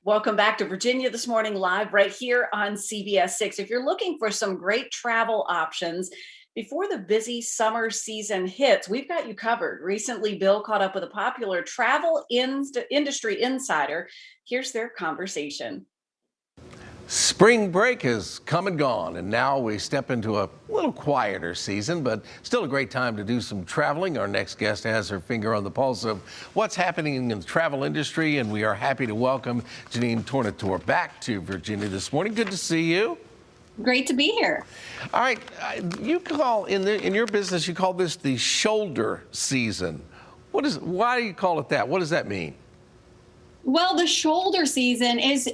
Welcome back to Virginia This Morning Live right here on CBS 6. If you're looking for some great travel options before the busy summer season hits, we've got you covered. Recently, Bill caught up with a popular industry insider. Here's their conversation. Spring break has come and gone, and now we step into a little quieter season, but still a great time to do some traveling. Our next guest has her finger on the pulse of what's happening in the travel industry, and we are happy to welcome Jeanenne Tornatore back to Virginia this morning. Good to see you. Great to be here. All right, you call in your business, you call this the shoulder season. Why do you call it that? What does that mean? Well, the shoulder season is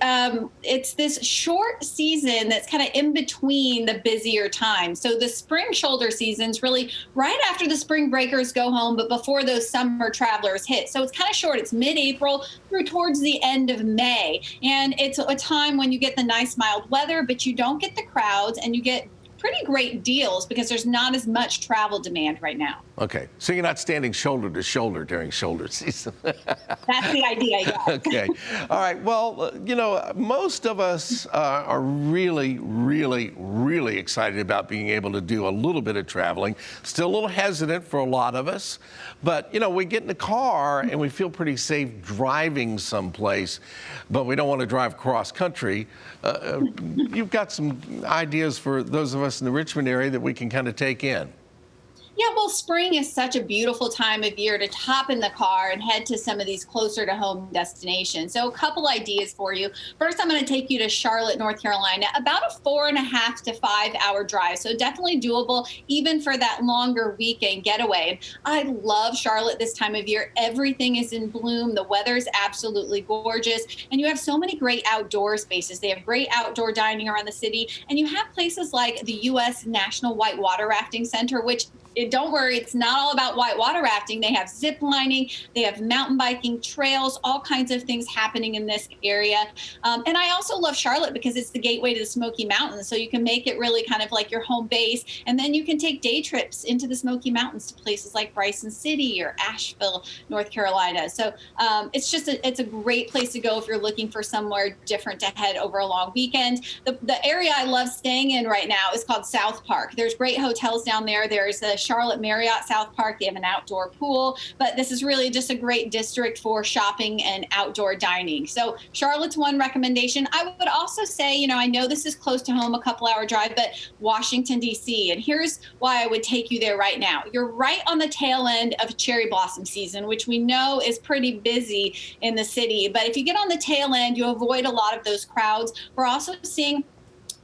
it's this short season that's kind of in between the busier times. So the spring shoulder season is really right after the spring breakers go home, but before those summer travelers hit. So it's kind of short. It's mid-April through towards the end of May. And it's a time when you get the nice mild weather, but you don't get the crowds and you get pretty great deals because there's not as much travel demand right now. Okay, so you're not standing shoulder to shoulder during shoulder season. That's the idea, yeah. Okay, all right. Well, most of us are really, really, really excited about being able to do a little bit of traveling. Still a little hesitant for a lot of us, but we get in the car and we feel pretty safe driving someplace, but we don't want to drive cross country. You've got some ideas for those of us in the Richmond area that we can kind of take in. Yeah, well, spring is such a beautiful time of year to hop in the car and head to some of these closer to home destinations. So a couple ideas for you. First, I'm going to take you to Charlotte, North Carolina, about a 4.5 to 5 hour drive. So definitely doable even for that longer weekend getaway. I love Charlotte this time of year. Everything is in bloom. The weather's absolutely gorgeous. And you have so many great outdoor spaces. They have great outdoor dining around the city. And you have places like the U.S. National Whitewater Rafting Center, which don't worry, it's not all about whitewater rafting. They have zip lining, they have mountain biking trails, all kinds of things happening in this area. And I also love Charlotte because it's the gateway to the Smoky Mountains. So you can make it really kind of like your home base. And then you can take day trips into the Smoky Mountains to places like Bryson City or Asheville, North Carolina. So it's a great place to go if you're looking for somewhere different to head over a long weekend. The area I love staying in right now is called South Park. There's great hotels down there. There's a Charlotte Marriott South Park. They have an outdoor pool, but this is really just a great district for shopping and outdoor dining. So Charlotte's one recommendation. I would also say, I know this is close to home, a couple hour drive, but Washington, D.C. And here's why I would take you there right now. You're right on the tail end of cherry blossom season, which we know is pretty busy in the city. But if you get on the tail end, you avoid a lot of those crowds. We're also seeing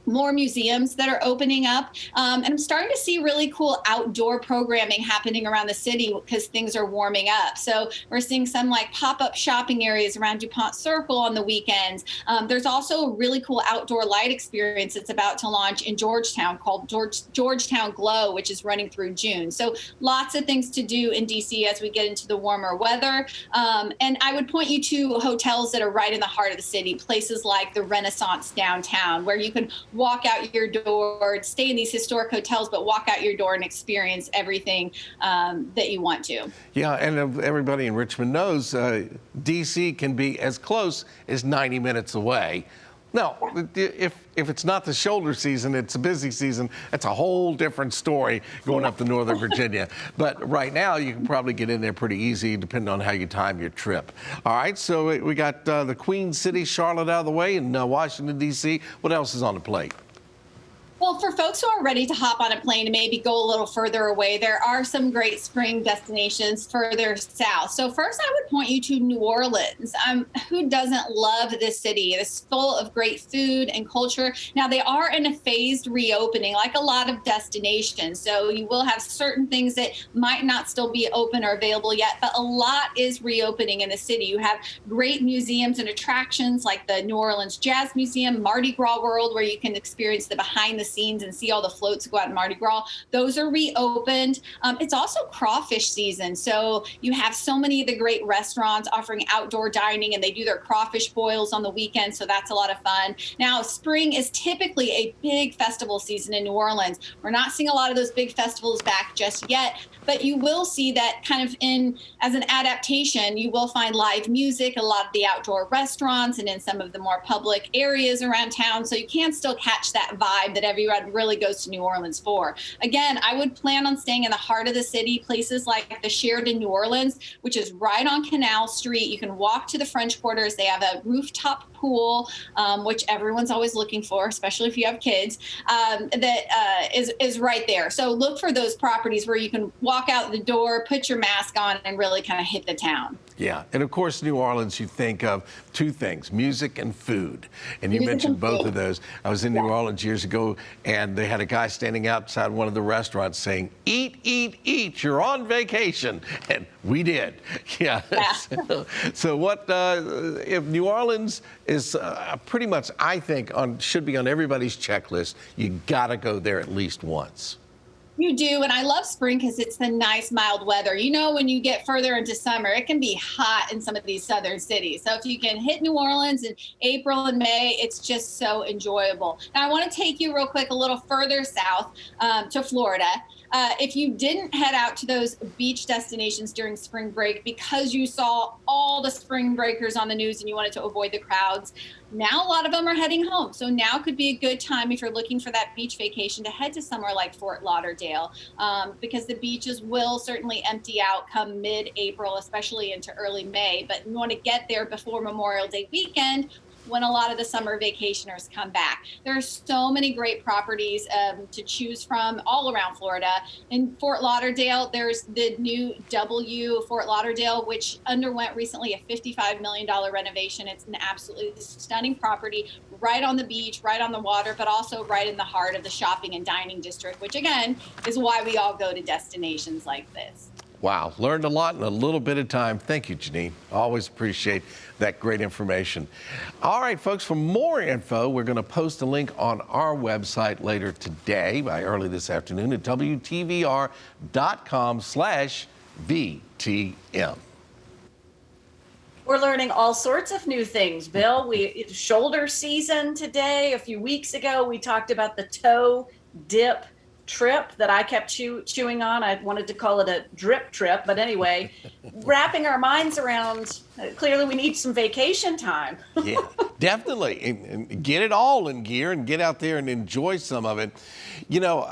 more museums that are opening up. And I'm starting to see really cool outdoor programming happening around the city because things are warming up. So we're seeing some like pop-up shopping areas around DuPont Circle on the weekends. There's also a really cool outdoor light experience that's about to launch in Georgetown called Georgetown Glow, which is running through June. So lots of things to do in DC as we get into the warmer weather. And I would point you to hotels that are right in the heart of the city, places like the Renaissance downtown, where you can walk out your door, stay in these historic hotels, but walk out your door and experience everything that you want to. Yeah, and everybody in Richmond knows D.C. can be as close as 90 minutes away. Now, if it's not the shoulder season, it's a busy season, that's a whole different story going up to Northern Virginia. But right now, you can probably get in there pretty easy, depending on how you time your trip. All right, so we got the Queen City, Charlotte out of the way, and Washington, D.C. What else is on the plate? Well, for folks who are ready to hop on a plane and maybe go a little further away, there are some great spring destinations further south. So first, I would point you to New Orleans. Who doesn't love this city? It's full of great food and culture. Now, they are in a phased reopening, like a lot of destinations. So you will have certain things that might not still be open or available yet, but a lot is reopening in the city. You have great museums and attractions like the New Orleans Jazz Museum, Mardi Gras World, where you can experience the behind the scenes and see all the floats go out in Mardi Gras. Those are reopened. It's also crawfish season. So you have so many of the great restaurants offering outdoor dining, and they do their crawfish boils on the weekend. So that's a lot of fun. Now, spring is typically a big festival season in New Orleans. We're not seeing a lot of those big festivals back just yet, but you will see that kind of as an adaptation. You will find live music, a lot of the outdoor restaurants, and in some of the more public areas around town. So you can still catch that vibe that everyone really goes to New Orleans for. Again, I would plan on staying in the heart of the city, places like the Sheraton New Orleans, which is right on Canal Street. You can walk to the French Quarters. They have a rooftop pool, which everyone's always looking for, especially if you have kids, that is right there. So look for those properties where you can walk out the door, put your mask on, and really kind of hit the town. Yeah, and of course, New Orleans, you think of two things, music and food. And you mentioned both of those. I was in New Orleans years ago, and they had a guy standing outside one of the restaurants saying, "Eat, eat, eat, you're on vacation." And we did. Yeah. So what, if New Orleans is pretty much, I think, should be on everybody's checklist, you gotta go there at least once. You do, and I love spring because it's the nice mild weather. You know, when you get further into summer, it can be hot in some of these southern cities. So if you can hit New Orleans in April and May, it's just so enjoyable. Now, I want to take you real quick a little further south to Florida. If you didn't head out to those beach destinations during spring break because you saw all the spring breakers on the news and you wanted to avoid the crowds, now a lot of them are heading home. So now could be a good time if you're looking for that beach vacation to head to somewhere like Fort Lauderdale, because the beaches will certainly empty out come mid-April, especially into early May. But you want to get there before Memorial Day weekend, when a lot of the summer vacationers come back. There are so many great properties to choose from all around Florida. In Fort Lauderdale, there's the new W Fort Lauderdale, which underwent recently a $55 million renovation. It's an absolutely stunning property right on the beach, right on the water, but also right in the heart of the shopping and dining district, which again is why we all go to destinations like this. Wow, learned a lot in a little bit of time. Thank you, Jeanine. Always appreciate that great information. All right, folks, for more info, we're going to post a link on our website later today, by early this afternoon, at WTVR.com/VTM. We're learning all sorts of new things, Bill. It's shoulder season today. A few weeks ago, we talked about the toe dip trip that I kept chewing on. I wanted to call it a drip trip, but anyway, wrapping our minds around, clearly we need some vacation time. Yeah, definitely. And get it all in gear and get out there and enjoy some of it. You know,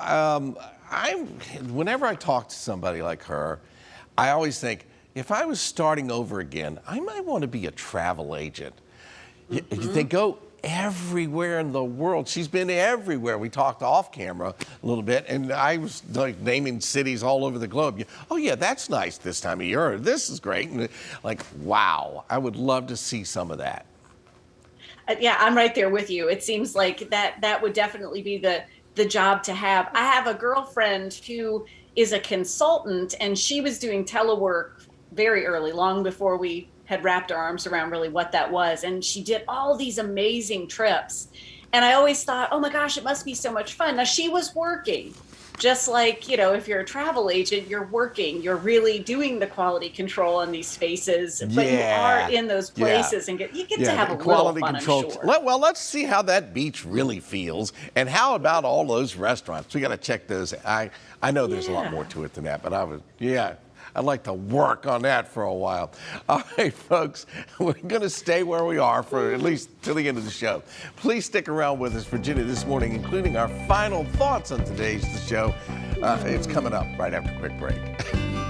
whenever I talk to somebody like her, I always think, if I was starting over again, I might want to be a travel agent. They go everywhere in the world. She's been everywhere. We talked off camera a little bit, and I was like naming cities all over the globe. Oh yeah, that's nice this time of year. This is great. And like, wow, I would love to see some of that. Yeah, I'm right there with you. It seems like that would definitely be the job to have. I have a girlfriend who is a consultant, and she was doing telework very early, long before we had wrapped our arms around really what that was. And she did all these amazing trips. And I always thought, oh my gosh, it must be so much fun. Now she was working, just like, you know, if you're a travel agent, you're working, you're really doing the quality control on these spaces, but you are in those places and you get to have a quality little fun, control. I'm sure. Well, let's see how that beach really feels. And how about all those restaurants? We got to check those. I know there's a lot more to it than that, but I'd like to work on that for a while. All right, folks, we're going to stay where we are for at least till the end of the show. Please stick around with us, Virginia, this morning, including our final thoughts on today's show. It's coming up right after a quick break.